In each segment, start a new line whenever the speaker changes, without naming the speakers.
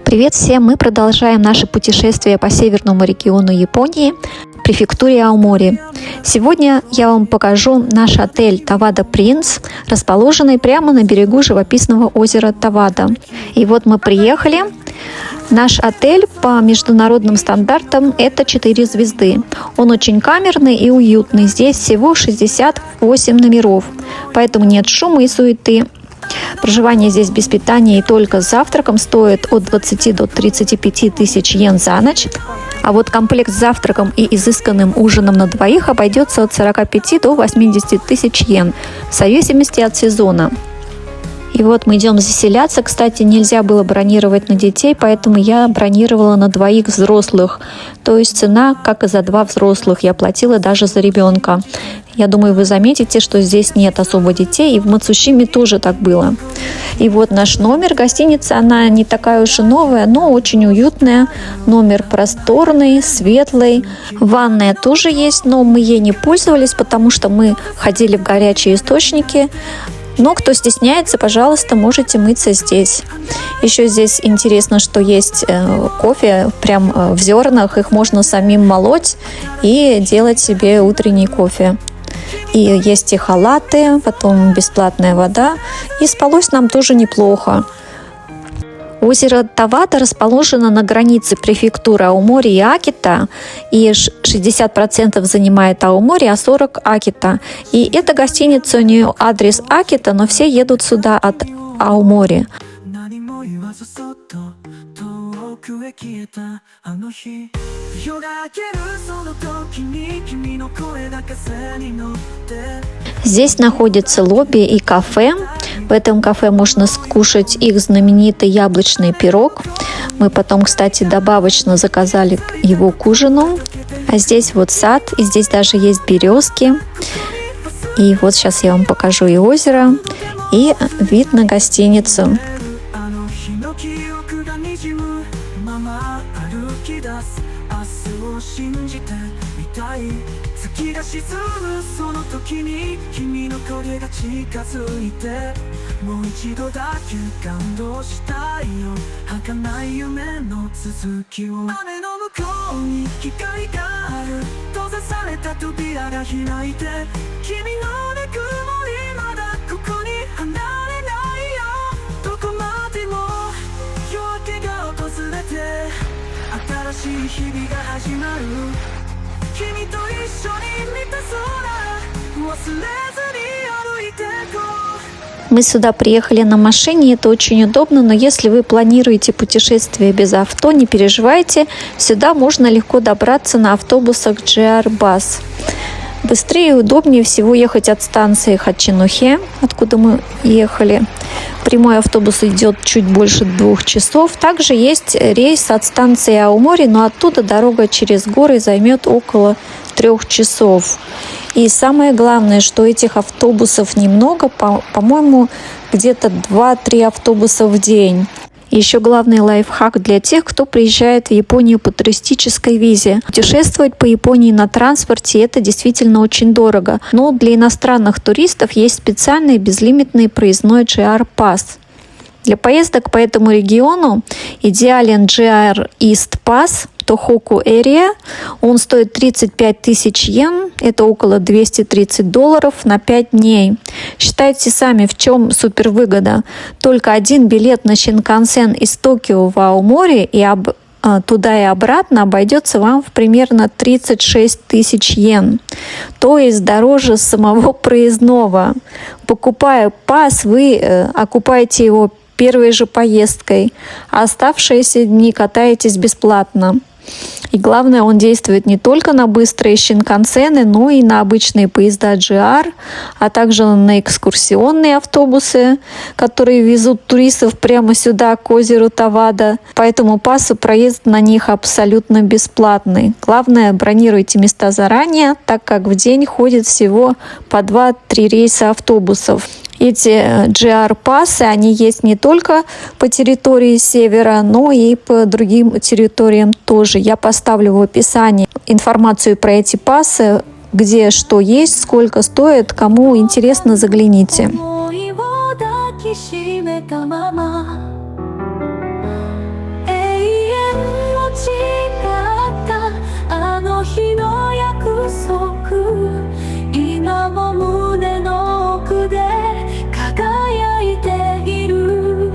Привет всем! Мы продолжаем наше путешествие по северному региону Японии, префектуре Аомори. Сегодня я вам покажу наш отель Тавада Принц, расположенный прямо на берегу живописного озера Тавада. И вот мы приехали. Наш отель по международным стандартам это 4 звезды. Он очень камерный и уютный. Здесь всего 68 номеров, поэтому нет шума и суеты. Проживание здесь без питания и только с завтраком стоит от 20 до 35 тысяч йен за ночь. А вот комплект с завтраком и изысканным ужином на двоих обойдется от 45 до 80 тысяч йен, в зависимости от сезона. И вот мы идем заселяться. Кстати, нельзя было бронировать на детей, поэтому я бронировала на двоих взрослых. То есть цена, как и за 2 взрослых, я платила даже за ребенка. Я думаю, вы заметите, что здесь нет особо детей, и в Мацушиме тоже так было. И вот наш номер. Гостиница, она не такая уж и новая, но очень уютная. Номер просторный, светлый. Ванная тоже есть, но мы ей не пользовались, потому что мы ходили в горячие источники. Но кто стесняется, пожалуйста, можете мыться здесь. Еще здесь интересно, что есть кофе прям в зернах. Их можно самим молоть и делать себе утренний кофе. И есть и халаты, потом бесплатная вода. И спалось нам тоже неплохо. Озеро Тавада расположено на границе префектуры Аомори и Акита, и 60% занимает Аомори, а 40% Акита. И эта гостиница, у нее адрес Акита, но все едут сюда от Аомори. Здесь находится лобби и кафе. В этом кафе можно скушать их знаменитый яблочный пирог. Мы потом, кстати, добавочно заказали его к ужину. А здесь вот сад, и здесь даже есть березки. И вот сейчас я вам покажу и озеро, и вид на гостиницу. Мы сюда приехали на машине, это очень удобно, но если вы планируете путешествие без авто, не переживайте, сюда можно легко добраться на автобусах JR Bus. Быстрее и удобнее всего ехать от станции Хачинохе, откуда мы ехали. Прямой автобус идет чуть больше 2 часов. Также есть рейс от станции Аомори, но оттуда дорога через горы займет около 3 часов. И самое главное, что этих автобусов немного, по-моему, где-то 2-3 автобуса в день. Еще главный лайфхак для тех, кто приезжает в Японию по туристической визе. Путешествовать по Японии на транспорте – это действительно очень дорого. Но для иностранных туристов есть специальный безлимитный проездной JR Pass. Для поездок по этому региону идеален JR East Pass Тохоку Area. Он стоит 35 тысяч йен, это около $230 на 5 дней. Считайте сами, в чем супер выгода. Только один билет на Шинкансен из Токио в Аомори и туда и обратно обойдется вам в примерно 36 тысяч йен. То есть дороже самого проездного. Покупая пас, вы окупаете его первой же поездкой, а оставшиеся дни катаетесь бесплатно. И главное, он действует не только на быстрые шинкансены, но и на обычные поезда JR, а также на экскурсионные автобусы, которые везут туристов прямо сюда, к озеру Тавада. Поэтому пассу проезд на них абсолютно бесплатный. Главное, бронируйте места заранее, так как в день ходит всего по 2-3 рейса автобусов. Эти JR-пассы, они есть не только по территории севера, но и по другим территориям тоже. Я поставлю в описании информацию про эти пассы, где что есть, сколько стоит. Кому интересно, загляните.
の日の約束今も胸の奥で輝いている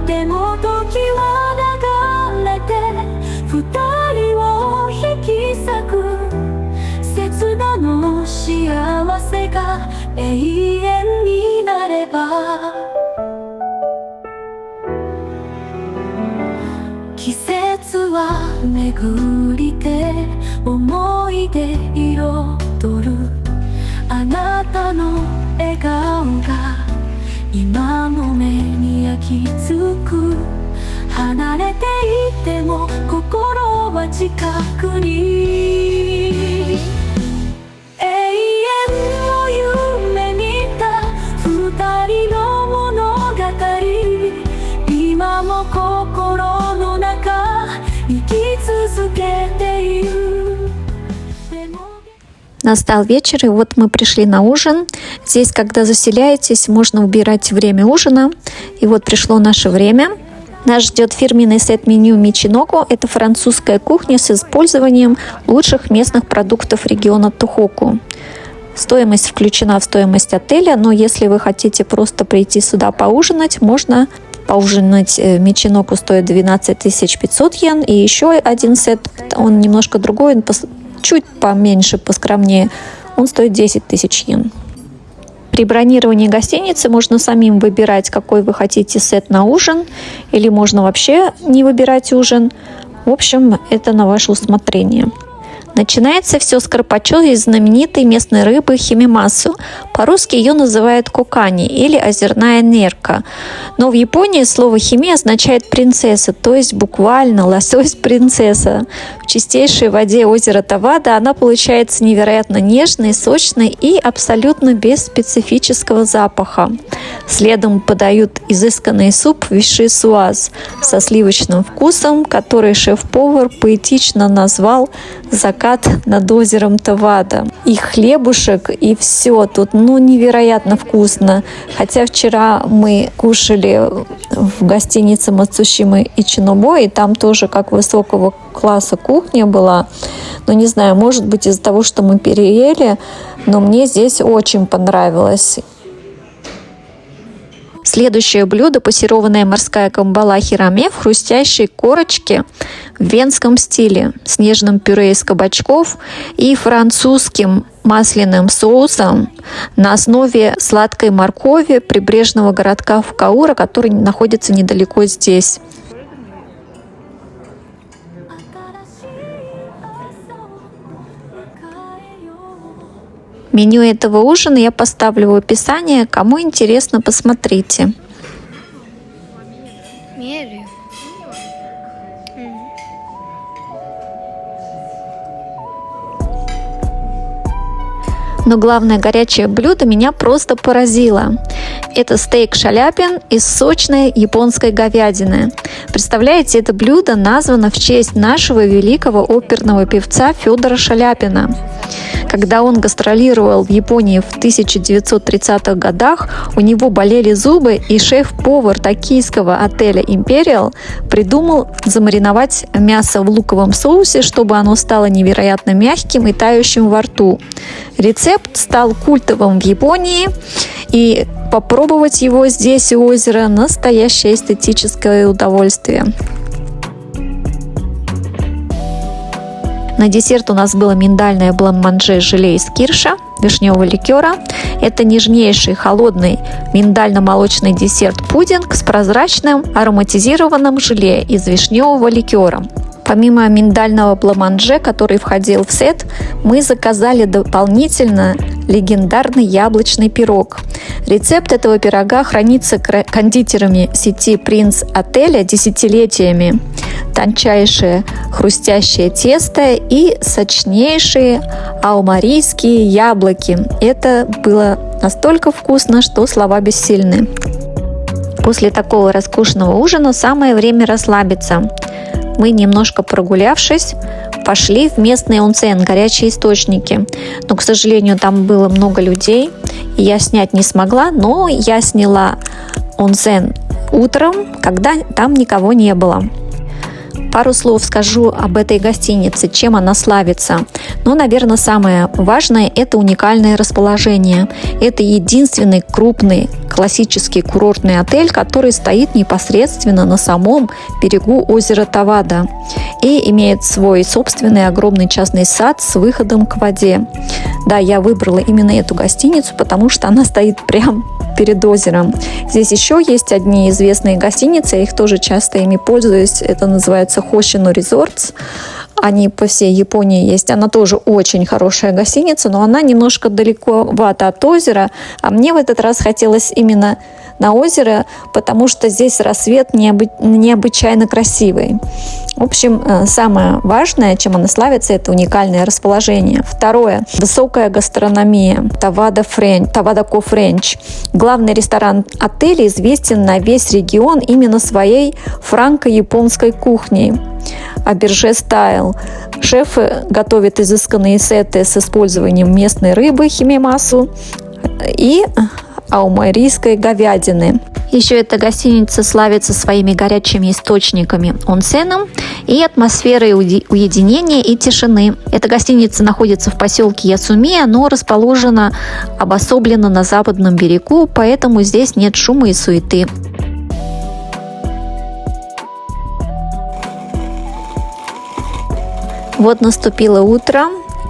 でも時は流れて二人を引き裂く刹那の幸せが永遠になれば季節は巡りて思い出彩るあなたの笑顔が今も目に焼き付く離れていても心は近くに永遠を夢見た二人の物語今も心の中生き続けている
Настал вечер, и вот мы пришли на ужин. Здесь, когда заселяетесь, можно выбирать время ужина. И вот пришло наше время. Нас ждет фирменный сет-меню Мичиноку. Это французская кухня с использованием лучших местных продуктов региона Тохоку. Стоимость включена в стоимость отеля, но если вы хотите просто прийти сюда поужинать, можно поужинать. Мичиноку стоит 12 500 йен. И еще один сет, он немножко другой, он чуть поменьше, поскромнее, он стоит 10 000 йен. При бронировании гостиницы можно самим выбирать, какой вы хотите сет на ужин, или можно вообще не выбирать ужин. В общем, это на ваше усмотрение. Начинается все с карпаччо из знаменитой местной рыбы химимасу. По-русски ее называют кокани или озерная нерка. Но в Японии слово хими означает принцесса, то есть буквально лосось-принцесса. В чистейшей воде озера Тавада она получается невероятно нежной, сочной и абсолютно без специфического запаха. Следом подают изысканный суп виши суаз со сливочным вкусом, который шеф-повар поэтично назвал «закат над озером Тавада». И хлебушек, и все тут, невероятно вкусно. Хотя вчера мы кушали в гостинице Мацушимы Ичинобо, и там тоже как высокого класса кухня была. Но не знаю, может быть из-за того, что мы переели, но мне здесь очень понравилось. Следующее блюдо – пассерованная морская камбала хираме в хрустящей корочке в венском стиле с нежным пюре из кабачков и французским масляным соусом на основе сладкой моркови прибрежного городка Фукаура, который находится недалеко здесь. Меню этого ужина я поставлю в описании. Кому интересно, посмотрите. Но главное горячее блюдо меня просто поразило. Это стейк шаляпин из сочной японской говядины. Представляете, это блюдо названо в честь нашего великого оперного певца Федора Шаляпина. Когда он гастролировал в Японии в 1930-х годах, у него болели зубы, и шеф-повар токийского отеля Imperial придумал замариновать мясо в луковом соусе, чтобы оно стало невероятно мягким и тающим во рту. Рецепт стал культовым в Японии, и попробовать его здесь у озера – настоящее эстетическое удовольствие. На десерт у нас было миндальное блан-манже желе из кирша, вишневого ликера. Это нежнейший холодный миндально-молочный десерт-пудинг с прозрачным ароматизированным желе из вишневого ликера. Помимо миндального блан-манже, который входил в сет, мы заказали дополнительно легендарный яблочный пирог. Рецепт этого пирога хранится кондитерами сети «Принц Отеля» десятилетиями. Тончайшее хрустящее тесто и сочнейшие аомарийские яблоки. Это было настолько вкусно, что слова бессильны. После такого роскошного ужина самое время расслабиться. Мы, немножко прогулявшись, пошли в местный онсен, горячие источники. Но, к сожалению, там было много людей, и я снять не смогла, но я сняла онсен утром, когда там никого не было. Пару слов скажу об этой гостинице, чем она славится. Но, наверное, самое важное – это уникальное расположение. Это единственный крупный классический курортный отель, который стоит непосредственно на самом берегу озера Тавада и имеет свой собственный огромный частный сад с выходом к воде. Да, я выбрала именно эту гостиницу, потому что она стоит прямо перед озером. Здесь еще есть одни известные гостиницы, я их тоже часто ими пользуюсь. Это называется Hoshino Resorts. Они по всей Японии есть. Она тоже очень хорошая гостиница, но она немножко далековато от озера. А мне в этот раз хотелось именно на озеро, потому что здесь рассвет необычайно красивый. В общем, самое важное, чем она славится, это уникальное расположение. Второе. Высокая гастрономия. Тавада Ко Френч. Главный ресторан отеля известен на весь регион именно своей франко-японской кухней. Аберже стайл. Шефы готовят изысканные сеты с использованием местной рыбы химемасу и аумарийской говядины. Еще эта гостиница славится своими горячими источниками, онсеном и атмосферой уединения и тишины. Эта гостиница находится в поселке Ясумия, но расположена обособленно на западном берегу, поэтому здесь нет шума и суеты. Вот наступило утро,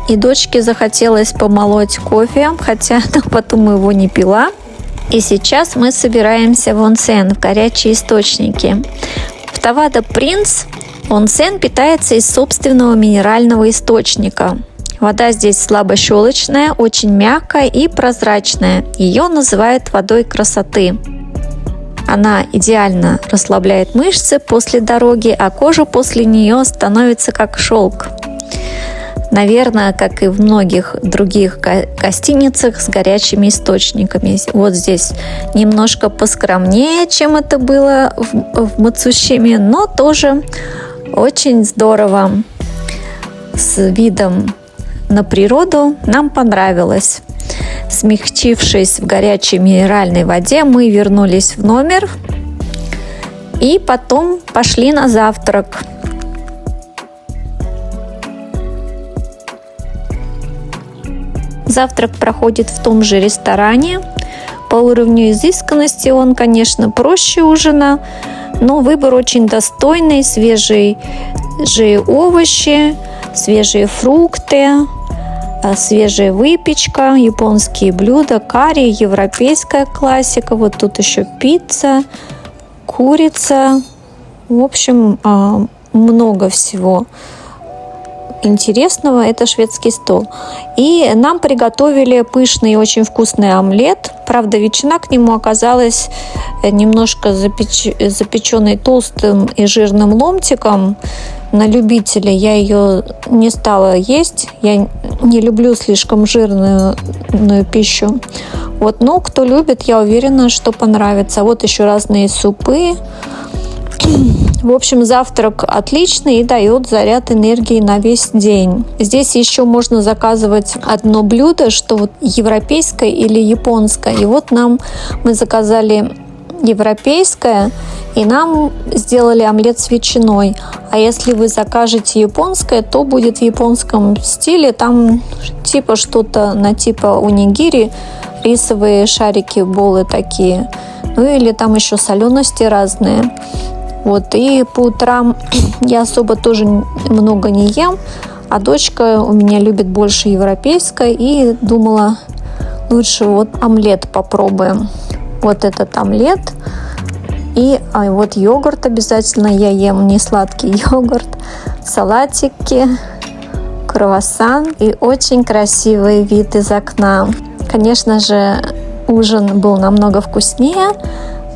и дочке захотелось помолоть кофе, хотя потом его не пила. И сейчас мы собираемся в онсен, в горячие источники. В Тавада Принц онсен питается из собственного минерального источника. Вода здесь слабощелочная, очень мягкая и прозрачная. Ее называют водой красоты. Она идеально расслабляет мышцы после дороги, а кожа после нее становится как шелк. Наверное, как и в многих других гостиницах с горячими источниками. Вот здесь немножко поскромнее, чем это было в Мацушиме, но тоже очень здорово. С видом на природу нам понравилось. Смягчившись в горячей минеральной воде, мы вернулись в номер и потом пошли на завтрак. Завтрак проходит в том же ресторане. По уровню изысканности он, конечно, проще ужина, но выбор очень достойный. Свежие овощи, свежие фрукты, свежая выпечка, японские блюда, карри, европейская классика. Вот тут еще пицца, курица. В общем, много всего интересного. Это шведский стол. И нам приготовили пышный и очень вкусный омлет. Правда, ветчина к нему оказалась немножко запеченной толстым и жирным ломтиком. На любителя я ее не стала есть. Я не люблю слишком жирную пищу. Вот, но кто любит, я уверена, что понравится. Вот еще разные супы. В общем, завтрак отличный и дает заряд энергии на весь день. Здесь еще можно заказывать одно блюдо, что вот европейское или японское. И вот мы заказали европейское, и нам сделали омлет с ветчиной. А если вы закажете японское, то будет в японском стиле. Там типа что-то на типа унигири, рисовые шарики, болы такие. Ну или там еще солености разные. Вот, и по утрам я особо тоже много не ем, а дочка у меня любит больше европейское, и думала, лучше вот омлет попробуем. Вот этот омлет, и вот йогурт обязательно я ем, не сладкий йогурт, салатики, круассан и очень красивый вид из окна. Конечно же, ужин был намного вкуснее,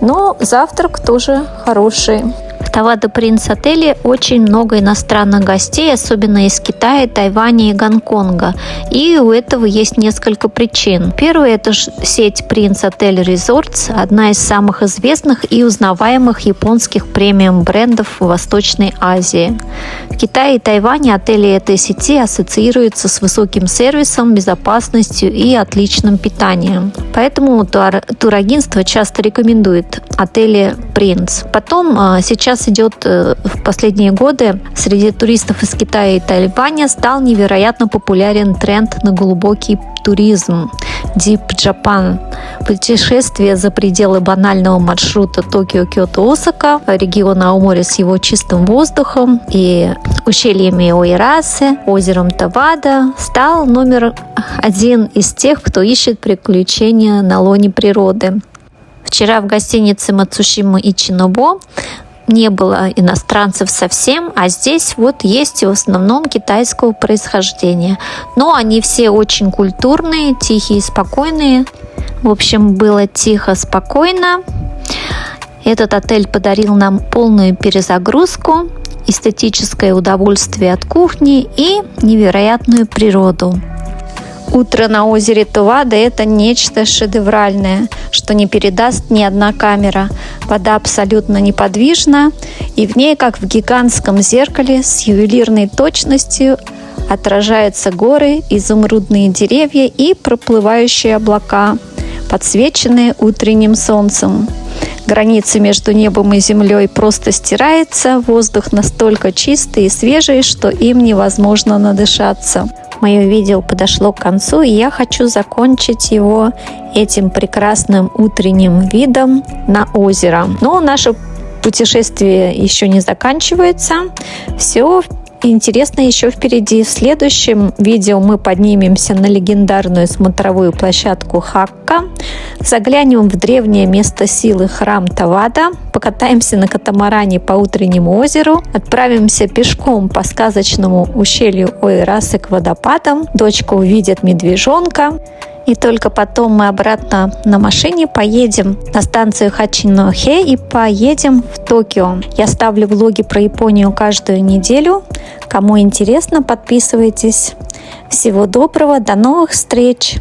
но завтрак тоже хороший. В Тавада Принц отеле очень много иностранных гостей, особенно из Китая, Тайваня и Гонконга. И у этого есть несколько причин. Первое – это сеть Prince Hotel Resorts, одна из самых известных и узнаваемых японских премиум-брендов в Восточной Азии. В Китае и Тайване отели этой сети ассоциируются с высоким сервисом, безопасностью и отличным питанием. Поэтому турагентство часто рекомендует отели Prince. Потом сейчас сейчас идет в последние годы среди туристов из Китая и Тайваня стал невероятно популярен тренд на глубокий туризм Deep Japan. Путешествие за пределы банального маршрута Токио, Киото, Осака, региона Аомори с его чистым воздухом и ущельями Оирасе, озером Тавада стал номер один из тех, кто ищет приключения на лоне природы. Вчера в гостинице Мацушима Ичинобо не было иностранцев совсем, а здесь вот есть в основном китайского происхождения. Но они все очень культурные, тихие, спокойные. В общем, было тихо, спокойно. Этот отель подарил нам полную перезагрузку, эстетическое удовольствие от кухни и невероятную природу. Утро на озере Тавада – это нечто шедевральное, что не передаст ни одна камера. Вода абсолютно неподвижна, и в ней, как в гигантском зеркале, с ювелирной точностью отражаются горы, изумрудные деревья и проплывающие облака, подсвеченные утренним солнцем. Граница между небом и землей просто стирается, воздух настолько чистый и свежий, что им невозможно надышаться. Мое видео подошло к концу, и я хочу закончить его этим прекрасным утренним видом на озеро. Но наше путешествие еще не заканчивается. Все интересно еще впереди. В следующем видео мы поднимемся на легендарную смотровую площадку Хакка, заглянем в древнее место силы храм Тавада, покатаемся на катамаране по утреннему озеру, отправимся пешком по сказочному ущелью Оирасе к водопадам, дочка увидит медвежонка, и только потом мы обратно на машине поедем на станцию Хачинохе и поедем в Токио. Я ставлю влоги про Японию каждую неделю. Кому интересно, подписывайтесь. Всего доброго, до новых встреч!